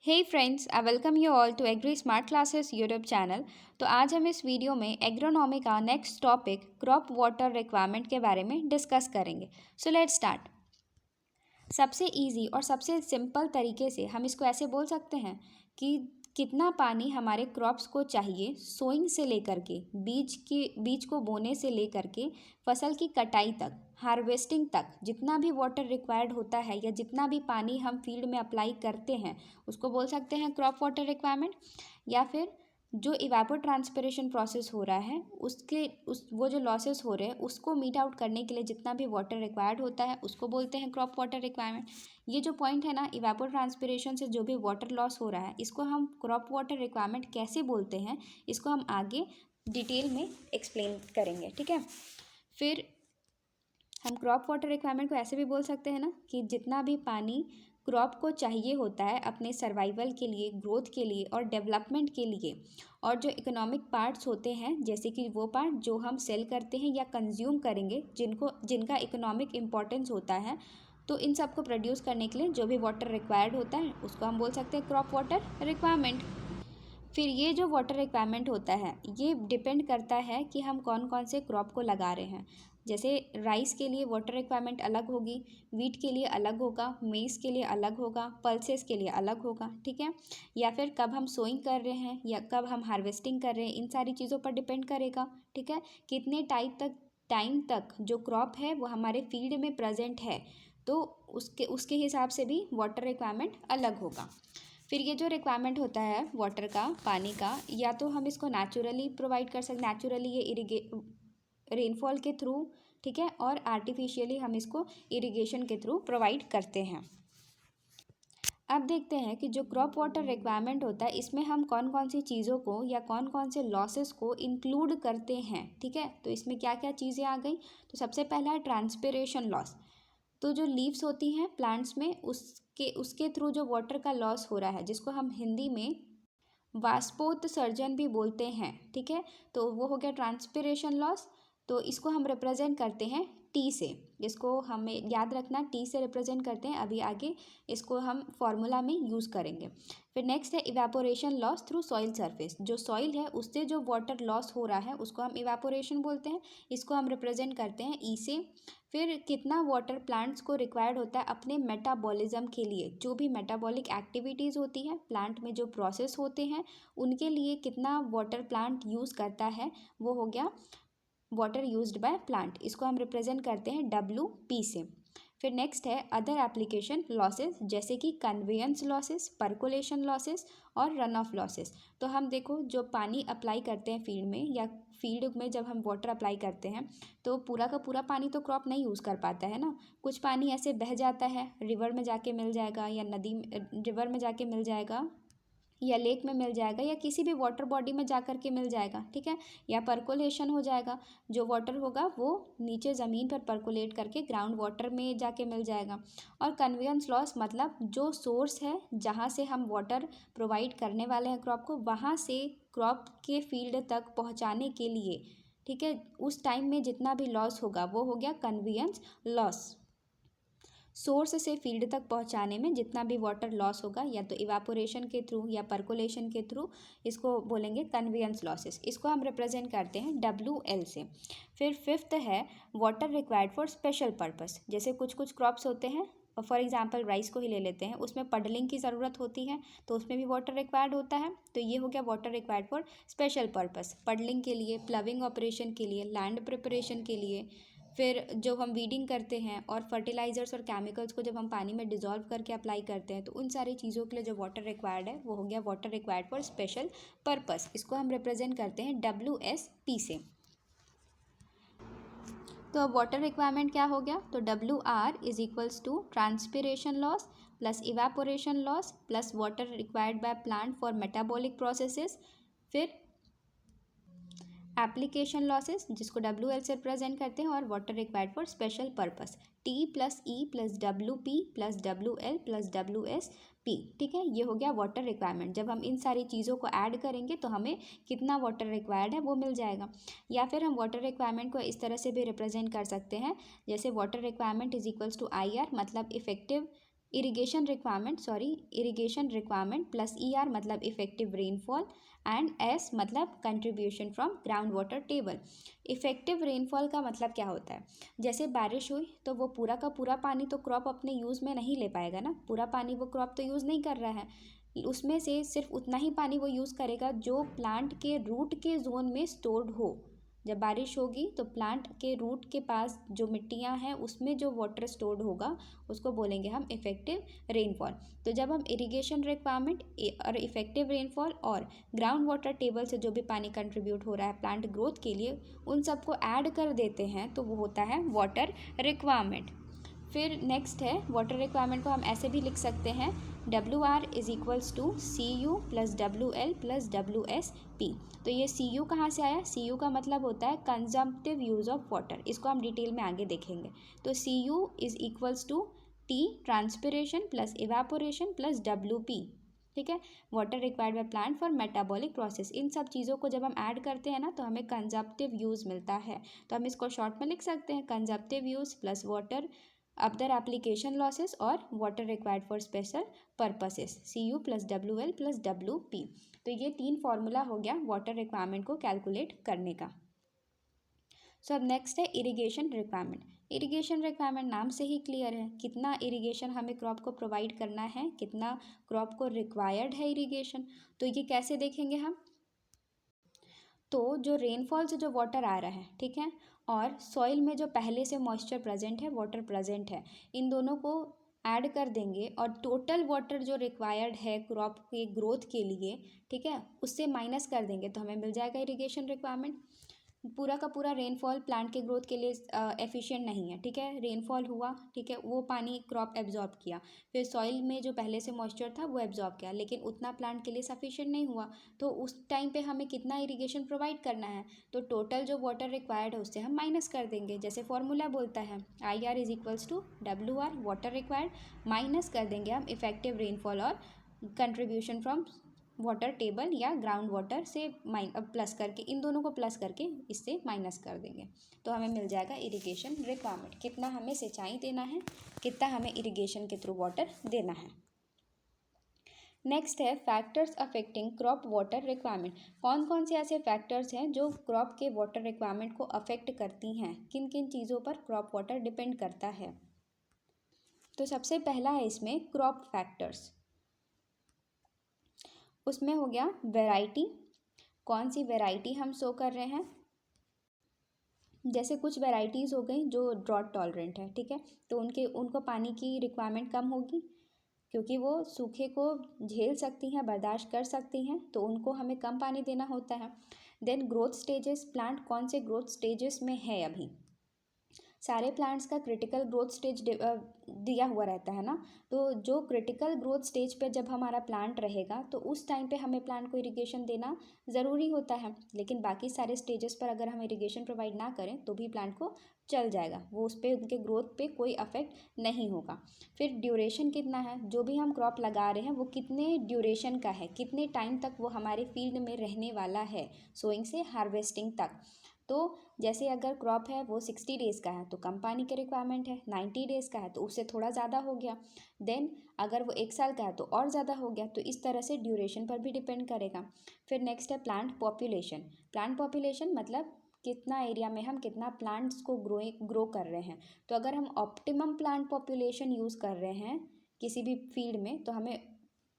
Hey friends, I welcome you all to Agri Smart Classes YouTube channel. तो आज हम इस वीडियो में एग्रोनॉमी का next topic crop water requirement के बारे में डिस्कस करेंगे। So let's start. सबसे इजी और सबसे सिंपल तरीके से हम इसको ऐसे बोल सकते हैं कि कितना पानी हमारे क्रॉप्स को चाहिए सोइंग से लेकर के बीज को बोने से लेकर के फसल की कटाई तक, हार्वेस्टिंग तक जितना भी वाटर रिक्वायर्ड होता है या जितना भी पानी हम फील्ड में अप्लाई करते हैं उसको बोल सकते हैं क्रॉप वाटर रिक्वायरमेंट। या फिर जो इवेपोट्रांसपिरेशन प्रोसेस हो रहा है वो जो लॉसेस हो रहे हैं उसको मीट आउट करने के लिए जितना भी वाटर रिक्वायर्ड होता है उसको बोलते हैं क्रॉप वाटर रिक्वायरमेंट। ये जो पॉइंट है ना, इवेपोट्रांसपिरेशन से जो भी वाटर लॉस हो रहा है इसको हम क्रॉप वाटर रिक्वायरमेंट कैसे बोलते हैं, इसको हम आगे डिटेल में एक्सप्लेन करेंगे। ठीक है, फिर हम क्रॉप वाटर रिक्वायरमेंट को ऐसे भी बोल सकते हैं ना कि जितना भी पानी क्रॉप को चाहिए होता है अपने सर्वाइवल के लिए, ग्रोथ के लिए और डेवलपमेंट के लिए, और जो इकोनॉमिक पार्ट्स होते हैं जैसे कि वो पार्ट जो हम सेल करते हैं या कंज्यूम करेंगे, जिनका इकोनॉमिक इम्पोर्टेंस होता है, तो इन सब को प्रोड्यूस करने के लिए जो भी वाटर रिक्वायर्ड होता है उसको हम बोल सकते हैं क्रॉप वाटर रिक्वायरमेंट। फिर ये जो वाटर रिक्वायरमेंट होता है ये डिपेंड करता है कि हम कौन कौन से क्रॉप को लगा रहे हैं। जैसे राइस के लिए वाटर रिक्वायरमेंट अलग होगी, वीट के लिए अलग होगा, मेज़ के लिए अलग होगा, पल्सेस के लिए अलग होगा। ठीक है, या फिर कब हम सोइंग कर रहे हैं या कब हम हार्वेस्टिंग कर रहे हैं, इन सारी चीज़ों पर डिपेंड करेगा। ठीक है, कितने टाइम तक जो क्रॉप है वो हमारे फील्ड में प्रेजेंट है, तो उसके हिसाब से भी वाटर रिक्वायरमेंट अलग होगा। फिर ये जो रिक्वायरमेंट होता है वाटर का, पानी का, या तो हम इसको नेचुरली प्रोवाइड कर सकते, नेचुरली ये रेनफॉल के थ्रू, ठीक है, और आर्टिफिशियली हम इसको इरिगेशन के थ्रू प्रोवाइड करते हैं। अब देखते हैं कि जो क्रॉप वाटर रिक्वायरमेंट होता है इसमें हम कौन कौन सी चीज़ों को या कौन कौन से लॉसेस को इंक्लूड करते हैं। ठीक है, तो इसमें क्या क्या चीज़ें आ गई। तो सबसे पहला है ट्रांसपिरेशन लॉस। तो जो लीव्स होती हैं प्लांट्स में उसके थ्रू जो वाटर का लॉस हो रहा है, जिसको हम हिंदी में वाष्पोत्सर्जन भी बोलते हैं। ठीक है, तो वो हो गया ट्रांसपिरेशन लॉस। तो इसको हम रिप्रेजेंट करते हैं टी से, इसको हमें याद रखना, टी से रिप्रेजेंट करते हैं। अभी आगे इसको हम फॉर्मूला में यूज़ करेंगे। फिर नेक्स्ट है evaporation loss through soil surface. जो सॉइल है उससे जो वाटर लॉस हो रहा है उसको हम इवेपोरेशन बोलते हैं, इसको हम रिप्रेजेंट करते हैं ई से। फिर कितना वाटर प्लांट्स को रिक्वायर्ड होता है अपने मेटाबॉलिज्म के लिए, जो भी मेटाबॉलिक एक्टिविटीज़ होती हैं प्लांट में, जो प्रोसेस होते हैं उनके लिए कितना वाटर प्लांट यूज़ करता है, वो हो गया वाटर यूज्ड बाय प्लांट, इसको हम रिप्रेजेंट करते हैं WP से। फिर नेक्स्ट है अदर एप्लीकेशन लॉसेस, जैसे कि कन्वेयंस लॉसेस, पर्कोलेशन लॉसेस और रन ऑफ लॉसेस। तो हम देखो जो पानी अप्लाई करते हैं फील्ड में, या फील्ड में जब हम वाटर अप्लाई करते हैं तो पूरा का पूरा पानी तो क्रॉप नहीं यूज़ कर पाता है ना, कुछ पानी ऐसे बह जाता है, रिवर में जाके मिल जाएगा, या रिवर में जाके मिल जाएगा, या लेक में मिल जाएगा, या किसी भी वाटर बॉडी में जा कर के मिल जाएगा। ठीक है, या पर्कोलेशन हो जाएगा, जो वाटर होगा वो नीचे ज़मीन पर पर्कोलेट करके ग्राउंड वाटर में जाके मिल जाएगा। और कन्वेयंस लॉस मतलब जो सोर्स है जहाँ से हम वाटर प्रोवाइड करने वाले हैं क्रॉप को, वहाँ से क्रॉप के फील्ड तक पहुँचाने के लिए, ठीक है, उस टाइम में जितना भी लॉस होगा वो हो गया कन्वेयंस लॉस। सोर्स से फील्ड तक पहुंचाने में जितना भी वाटर लॉस होगा, या तो इवापोरेशन के थ्रू या पर्कोलेशन के थ्रू, इसको बोलेंगे कन्वेयंस लॉसेस। इसको हम रिप्रेजेंट करते हैं WL से। फिर फिफ्थ है water required for special purpose. जैसे कुछ कुछ क्रॉप्स होते हैं, फॉर एग्जाम्पल राइस को ही ले लेते हैं, उसमें पडलिंग की ज़रूरत होती है तो उसमें भी वाटर रिक्वायर्ड होता है। तो ये हो गया water required for special purpose, puddling के लिए, प्लविंग ऑपरेशन के लिए, लैंड प्रिपरेशन के लिए। फिर जो हम वीडिंग करते हैं और फर्टिलाइज़र्स और केमिकल्स को जब हम पानी में डिज़ोल्व करके अप्लाई करते हैं, तो उन सारी चीज़ों के लिए जो वाटर रिक्वायर्ड है वो हो गया water required for special purpose. इसको हम रिप्रेजेंट करते हैं WSP से। तो अब वाटर रिक्वायरमेंट क्या हो गया, तो WR is equals to transpiration loss plus evaporation loss plus water required by plant for metabolic processes. फिर एप्लीकेशन लॉसेस, जिसको WL से रिप्रेजेंट करते हैं, और water required for special purpose, T plus E plus WP plus WL plus WSP। ठीक है, ये हो गया वाटर रिक्वायरमेंट। जब हम इन सारी चीज़ों को ऐड करेंगे तो हमें कितना वाटर रिक्वायर्ड है वो मिल जाएगा। या फिर हम वाटर रिक्वायरमेंट को इस तरह से भी रिप्रेजेंट कर सकते हैं, जैसे water requirement is equals to IR, मतलब इरिगेशन रिक्वायरमेंट प्लस ER मतलब इफेक्टिव रेनफॉल एंड S मतलब contribution from ground water table. Effective rainfall का मतलब क्या होता है, जैसे बारिश हुई तो वो पूरा का पूरा पानी तो क्रॉप अपने यूज़ में नहीं ले पाएगा ना, पूरा पानी वो क्रॉप तो यूज़ नहीं कर रहा है, उसमें से सिर्फ उतना ही पानी वो यूज़ करेगा जो प्लांट के रूट के जोन में स्टोर्ड हो। जब बारिश होगी तो प्लांट के रूट के पास जो मिट्टियाँ हैं उसमें जो वाटर स्टोर्ड होगा उसको बोलेंगे हम इफेक्टिव रेनफॉल। तो जब हम इरिगेशन रिक्वायरमेंट और इफेक्टिव रेनफॉल और ग्राउंड वाटर टेबल से जो भी पानी कंट्रीब्यूट हो रहा है प्लांट ग्रोथ के लिए उन सबको ऐड कर देते हैं तो वो होता है वाटर रिक्वायरमेंट। फिर नेक्स्ट है वाटर रिक्वायरमेंट को हम ऐसे भी लिख सकते हैं WR is equals to CU plus WL plus WSP। तो ये CU कहाँ से आया, CU का मतलब होता है कंजम्पटिव यूज़ ऑफ वाटर, इसको हम डिटेल में आगे देखेंगे। तो CU is equals to T transpiration plus evaporation plus WP, ठीक है, water required by plant for metabolic process. इन सब चीज़ों को जब हम ऐड करते हैं ना तो हमें कंजप्टिव यूज़ मिलता है, तो हम इसको शॉर्ट में लिख सकते हैं consumptive use plus water other application losses और water required for special purposes CU plus WL plus WP। तो ये 3 फार्मूला हो गया वाटर रिक्वायरमेंट को कैलकुलेट करने का। सो अब नेक्स्ट है इरिगेशन रिक्वायरमेंट। इरिगेशन रिक्वायरमेंट नाम से ही क्लियर है, कितना इरिगेशन हमें क्रॉप को प्रोवाइड करना है, कितना क्रॉप को रिक्वायर्ड है इरिगेशन। तो ये कैसे देखेंगे हम, तो जो रेनफॉल से जो वाटर आ रहा है, ठीक है, और सॉइल में जो पहले से मॉइस्चर प्रेजेंट है, वाटर प्रेजेंट है, इन दोनों को ऐड कर देंगे और टोटल वाटर जो रिक्वायर्ड है क्रॉप के ग्रोथ के लिए, ठीक है, उससे माइनस कर देंगे तो हमें मिल जाएगा इरिगेशन रिक्वायरमेंट। पूरा का पूरा रेनफॉल प्लांट के ग्रोथ के लिए एफिशिएंट नहीं है, ठीक है, रेनफॉल हुआ, ठीक है, वो पानी क्रॉप एब्जॉर्ब किया, फिर सॉइल में जो पहले से मॉइस्चर था वो एब्जॉर्ब किया, लेकिन उतना प्लांट के लिए सफिशिएंट नहीं हुआ, तो उस टाइम पे हमें कितना इरिगेशन प्रोवाइड करना है, तो टोटल जो वाटर रिक्वायर्ड है उससे हम माइनस कर देंगे। जैसे फॉर्मूला बोलता है IR is equals to WR water required minus कर देंगे हम इफेक्टिव रेनफॉल और कंट्रीब्यूशन फ्रॉम वाटर टेबल या ग्राउंड वाटर से प्लस करके, इन दोनों को प्लस करके इससे माइनस कर देंगे तो हमें मिल जाएगा इरिगेशन रिक्वायरमेंट, कितना हमें सिंचाई देना है, कितना हमें इरिगेशन के थ्रू वाटर देना है। नेक्स्ट है factors affecting crop water requirement. कौन कौन से ऐसे फैक्टर्स हैं जो क्रॉप के वाटर रिक्वायरमेंट को अफेक्ट करती हैं, किन किन चीज़ों पर क्रॉप वाटर डिपेंड करता है। तो सबसे पहला है इसमें क्रॉप फैक्टर्स, उसमें हो गया वैरायटी, कौन सी वैरायटी हम शो कर रहे हैं, जैसे कुछ वैराइटीज़ हो गई जो ड्रॉट टॉलरेंट है, ठीक है, तो उनको पानी की रिक्वायरमेंट कम होगी क्योंकि वो सूखे को झेल सकती हैं, बर्दाश्त कर सकती हैं, तो उनको हमें कम पानी देना होता है। देन ग्रोथ स्टेजेस, प्लांट कौन से ग्रोथ स्टेजेस में है, अभी सारे प्लांट्स का क्रिटिकल ग्रोथ स्टेज दिया हुआ रहता है ना, तो जो क्रिटिकल ग्रोथ स्टेज पे जब हमारा प्लांट रहेगा तो उस टाइम पे हमें प्लांट को इरिगेशन देना ज़रूरी होता है, लेकिन बाकी सारे स्टेजेस पर अगर हम इरिगेशन प्रोवाइड ना करें तो भी प्लांट को चल जाएगा, वो उस पर उनके ग्रोथ पे कोई अफेक्ट नहीं होगा। फिर ड्यूरेशन कितना है, जो भी हम क्रॉप लगा रहे हैं वो कितने ड्यूरेशन का है, कितने टाइम तक वो हमारे फील्ड में रहने वाला है, सोइंग से हार्वेस्टिंग तक। तो जैसे अगर क्रॉप है वो 60 डेज़ का है तो कम पानी की रिक्वायरमेंट है, 90 डेज़ का है तो उससे थोड़ा ज़्यादा हो गया, देन अगर वो 1 साल का है तो और ज़्यादा हो गया, तो इस तरह से ड्यूरेशन पर भी डिपेंड करेगा। फिर नेक्स्ट है प्लांट पॉपुलेशन। प्लांट पॉपुलेशन मतलब कितना एरिया में हम कितना प्लांट्स को ग्रो कर रहे हैं, तो अगर हम ऑप्टिमम प्लांट पॉपुलेशन यूज़ कर रहे हैं किसी भी फील्ड में तो हमें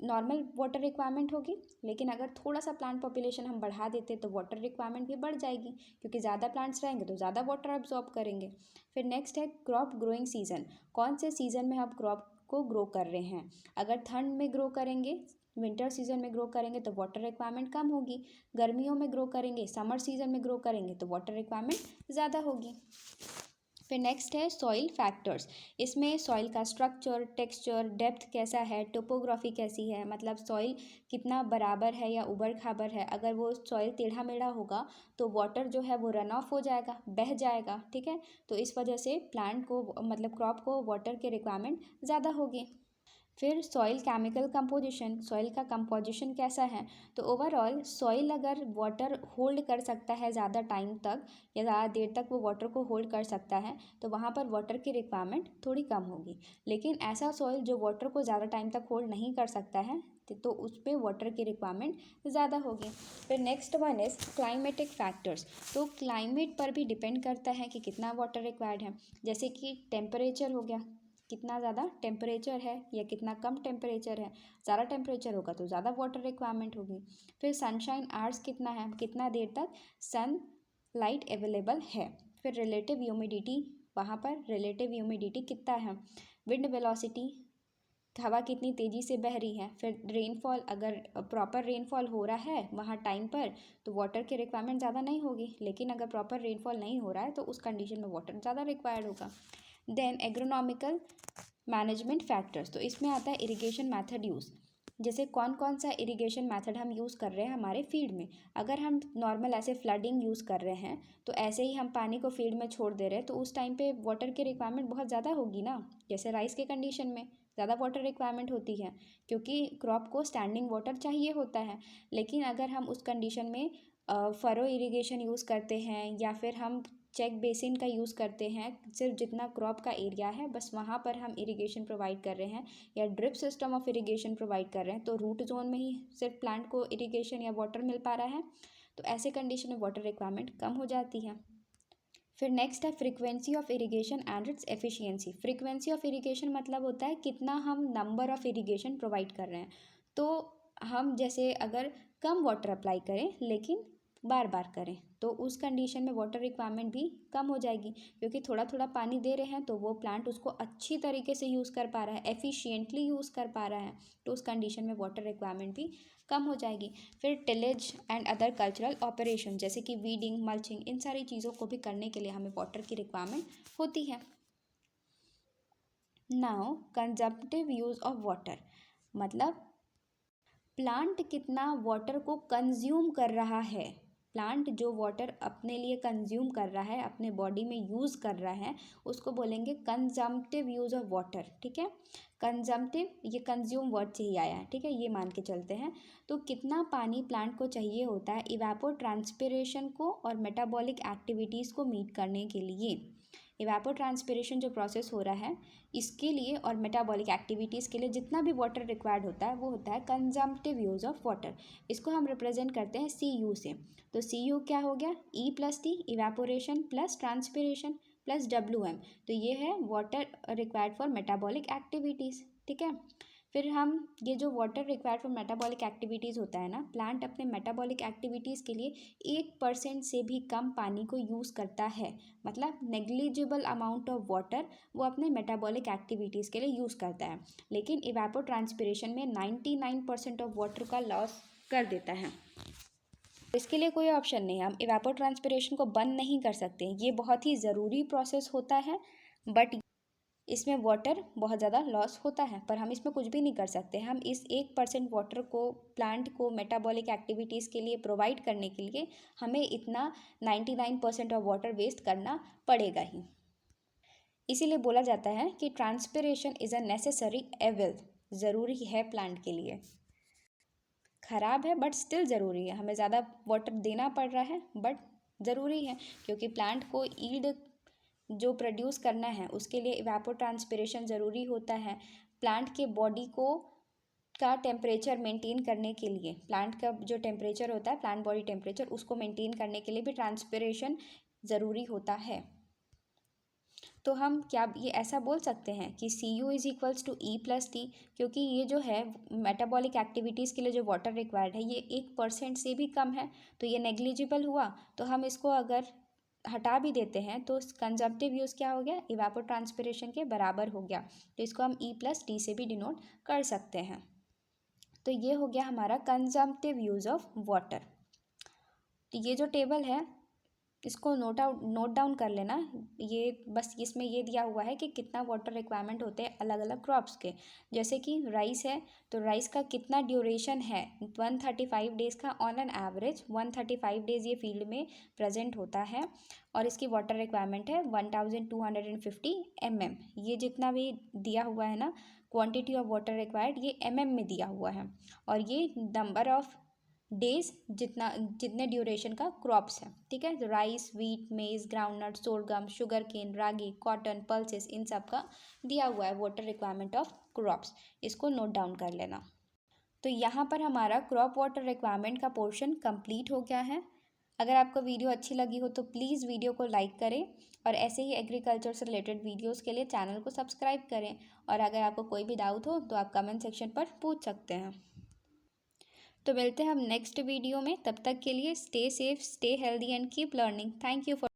नॉर्मल वाटर रिक्वायरमेंट होगी, लेकिन अगर थोड़ा सा प्लांट पॉपुलेशन हम बढ़ा देते तो वाटर रिक्वायरमेंट भी बढ़ जाएगी क्योंकि ज़्यादा प्लांट्स रहेंगे तो ज़्यादा वाटर एब्जॉर्ब करेंगे। फिर नेक्स्ट है क्रॉप ग्रोइंग सीजन, कौन से सीज़न में हम क्रॉप को ग्रो कर रहे हैं, अगर ठंड में ग्रो करेंगे, विंटर सीजन में ग्रो करेंगे तो वाटर रिक्वायरमेंट कम होगी, गर्मियों में ग्रो करेंगे, समर सीजन में ग्रो करेंगे तो वाटर रिक्वायरमेंट ज़्यादा होगी। फिर नेक्स्ट है सॉइल फैक्टर्स, इसमें सॉइल का स्ट्रक्चर, टेक्सचर, डेप्थ कैसा है, टोपोग्राफी कैसी है, मतलब सॉइल कितना बराबर है या उबड़ खाबड़ है, अगर वो सॉइल टेढ़ा मेढ़ा होगा तो वाटर जो है वो रन ऑफ हो जाएगा, बह जाएगा, ठीक है, तो इस वजह से प्लांट को मतलब क्रॉप को वाटर के रिक्वायरमेंट ज़्यादा होगी। फिर सॉइल केमिकल कंपोजिशन, सॉइल का कंपोजिशन कैसा है। तो ओवरऑल सॉइल अगर वाटर होल्ड कर सकता है ज़्यादा टाइम तक या ज़्यादा देर तक वो वाटर को होल्ड कर सकता है तो वहाँ पर वाटर की रिक्वायरमेंट थोड़ी कम होगी। लेकिन ऐसा सॉइल जो वाटर को ज़्यादा टाइम तक होल्ड नहीं कर सकता है तो उस पर वाटर की रिक्वायरमेंट ज़्यादा होगी। फिर next one is climatic factors. तो क्लाइमेट पर भी डिपेंड करता है कि कितना वाटर रिक्वायर्ड है। जैसे कि टेम्परेचर हो गया, कितना ज़्यादा टेम्परेचर है या कितना कम टेम्परेचर है। ज़्यादा टेम्परेचर होगा तो ज़्यादा वाटर रिक्वायरमेंट होगी। फिर सनशाइन आवर्स कितना है, कितना देर तक सन लाइट अवेलेबल है। फिर रिलेटिव ह्यूमिडिटी, वहाँ पर रिलेटिव ह्यूमिडिटी कितना है। विंड वेलोसिटी, हवा कितनी तेज़ी से बह रही है। फिर रेनफॉल, अगर प्रॉपर रेनफॉल हो रहा है वहाँ टाइम पर तो वाटर की रिक्वायरमेंट ज़्यादा नहीं होगी। लेकिन अगर प्रॉपर रेनफॉल नहीं हो रहा है तो उस कंडीशन में वाटर ज़्यादा रिक्वायर्ड होगा। देन एग्रोनॉमिकल मैनेजमेंट फैक्टर्स, तो इसमें आता है इरिगेशन मेथड यूज़। जैसे कौन कौन सा इरिगेशन मेथड हम यूज़ कर रहे हैं हमारे फील्ड में। अगर हम नॉर्मल ऐसे फ्लडिंग यूज़ कर रहे हैं तो ऐसे ही हम पानी को फील्ड में छोड़ दे रहे हैं तो उस टाइम पे वाटर की रिक्वायरमेंट बहुत ज़्यादा होगी ना। जैसे राइस के कंडीशन में ज़्यादा वाटर रिक्वायरमेंट होती है क्योंकि क्रॉप को स्टैंडिंग वाटर चाहिए होता है। लेकिन अगर हम उस कंडीशन में फरो इरिगेशन यूज़ करते हैं या फिर हम चेक बेसिन का यूज़ करते हैं, सिर्फ जितना क्रॉप का एरिया है बस वहाँ पर हम इरिगेशन प्रोवाइड कर रहे हैं या drip system of irrigation provide कर रहे हैं तो रूट जोन में ही सिर्फ प्लांट को इरिगेशन या वाटर मिल पा रहा है तो ऐसे कंडीशन में वाटर रिक्वायरमेंट कम हो जाती है। फिर नेक्स्ट है frequency of irrigation and its efficiency. Frequency of irrigation मतलब होता है कितना हम नंबर ऑफ इरिगेशन प्रोवाइड कर रहे हैं। तो हम जैसे अगर कम वाटर अप्लाई करें लेकिन बार बार करें तो उस कंडीशन में वाटर रिक्वायरमेंट भी कम हो जाएगी क्योंकि थोड़ा थोड़ा पानी दे रहे हैं तो वो प्लांट उसको अच्छी तरीके से यूज़ कर पा रहा है, एफिशिएंटली यूज़ कर पा रहा है तो उस कंडीशन में वाटर रिक्वायरमेंट भी कम हो जाएगी। फिर tillage and other cultural operation जैसे कि वीडिंग, मल्चिंग, इन सारी चीज़ों को भी करने के लिए हमें वाटर की रिक्वायरमेंट होती है। Now consumptive use of water, मतलब प्लांट कितना वाटर को कंज्यूम कर रहा है। प्लांट जो वाटर अपने लिए कंज्यूम कर रहा है, अपने बॉडी में यूज़ कर रहा है, उसको बोलेंगे कंजम्पटिव यूज़ ऑफ वाटर। ठीक है, कंजम्पटिव ये कंज्यूम वर्ड से ही आया है। ठीक है, ये मान के चलते हैं। तो कितना पानी प्लांट को चाहिए होता है इवेपो ट्रांसपिरेशन को और मेटाबॉलिक एक्टिविटीज़ को मीट करने के लिए। इवेपोट्रांसपिरेशन जो प्रोसेस हो रहा है इसके लिए और मेटाबॉलिक एक्टिविटीज़ के लिए जितना भी वाटर रिक्वायर्ड होता है वो होता है कंजम्पटिव यूज़ ऑफ वाटर। इसको हम रिप्रेजेंट करते हैं सी यू से। तो सी यू क्या हो गया, E plus T, evaporation plus transpiration plus W M. तो ये है water required for metabolic activities. ठीक है, फिर हम ये जो water required for metabolic activities होता है ना, प्लांट अपने मेटाबॉलिक एक्टिविटीज़ के लिए 1% से भी कम पानी को यूज़ करता है। मतलब नेग्लिजिबल अमाउंट ऑफ वाटर वो अपने मेटाबॉलिक एक्टिविटीज़ के लिए यूज़ करता है। लेकिन इवेपोट्रांसपिरेशन में 99% ऑफ वाटर का लॉस कर देता है। इसके लिए कोई ऑप्शन नहीं है, हम इवेपोट्रांसपिरेशन को बंद नहीं कर सकते। ये बहुत ही ज़रूरी प्रोसेस होता है बट इसमें वाटर बहुत ज़्यादा लॉस होता है पर हम इसमें कुछ भी नहीं कर सकते। हम इस 1% वाटर को प्लांट को मेटाबॉलिक एक्टिविटीज़ के लिए प्रोवाइड करने के लिए हमें इतना 99% ऑफ वाटर वेस्ट करना पड़ेगा ही। इसीलिए बोला जाता है कि transpiration is a necessary evil, ज़रूरी है प्लांट के लिए। ख़राब है बट स्टिल ज़रूरी है, हमें ज़्यादा वाटर देना पड़ रहा है बट ज़रूरी है क्योंकि प्लांट को ईल्ड जो प्रोड्यूस करना है उसके लिए इवेपोट्रांसपिरेशन ज़रूरी होता है। प्लांट के बॉडी को का टेम्परेचर मेंटेन करने के लिए, प्लांट का जो टेम्परेचर होता है प्लांट बॉडी टेम्परेचर उसको मेंटेन करने के लिए भी ट्रांसपिरेशन ज़रूरी होता है। तो हम क्या ये ऐसा बोल सकते हैं कि C U is equals to E plus T, क्योंकि ये जो है मेटाबॉलिक एक्टिविटीज़ के लिए जो वाटर रिक्वायर्ड है ये 1% से भी कम है तो ये नेग्लिजिबल हुआ। तो हम इसको अगर हटा भी देते हैं तो कंजम्पटिव यूज़ क्या हो गया, इवेपोट्रांसपिरेशन के बराबर हो गया। तो इसको हम ई प्लस टी से भी डिनोट कर सकते हैं। तो ये हो गया हमारा कंजम्पटिव यूज़ ऑफ वाटर। तो ये जो टेबल है इसको नोट डाउन कर लेना। ये बस इसमें ये दिया हुआ है कि कितना वाटर रिक्वायरमेंट होते हैं अलग अलग क्रॉप्स के। जैसे कि राइस है तो राइस का कितना ड्यूरेशन है 135 डेज़ का, ऑन एन एवरेज 135 डेज़ ये फील्ड में प्रेजेंट होता है और इसकी वाटर रिक्वायरमेंट है 1250 mm। ये जितना भी दिया हुआ है ना क्वांटिटी ऑफ वाटर रिक्वायर्ड ये में दिया हुआ है, और ये नंबर ऑफ डेज जितने ड्यूरेशन का क्रॉप्स है, ठीक है। राइस, व्हीट, मेज, ग्राउंडनट, सोरगम, शुगर केन, रागी, कॉटन, पल्सेस, इन सब का दिया हुआ है वाटर रिक्वायरमेंट ऑफ क्रॉप्स। इसको नोट डाउन कर लेना। तो यहाँ पर हमारा क्रॉप वाटर रिक्वायरमेंट का पोर्शन कंप्लीट हो गया है। अगर आपको वीडियो अच्छी लगी हो तो प्लीज़ वीडियो को लाइक करें, और ऐसे ही एग्रीकल्चर से रिलेटेड वीडियोस के लिए चैनल को सब्सक्राइब करें। और अगर आपको कोई भी डाउट हो तो आप कमेंट सेक्शन पर पूछ सकते हैं। तो मिलते हैं हम नेक्स्ट वीडियो में। तब तक के लिए stay safe, stay healthy and keep learning. Thank you for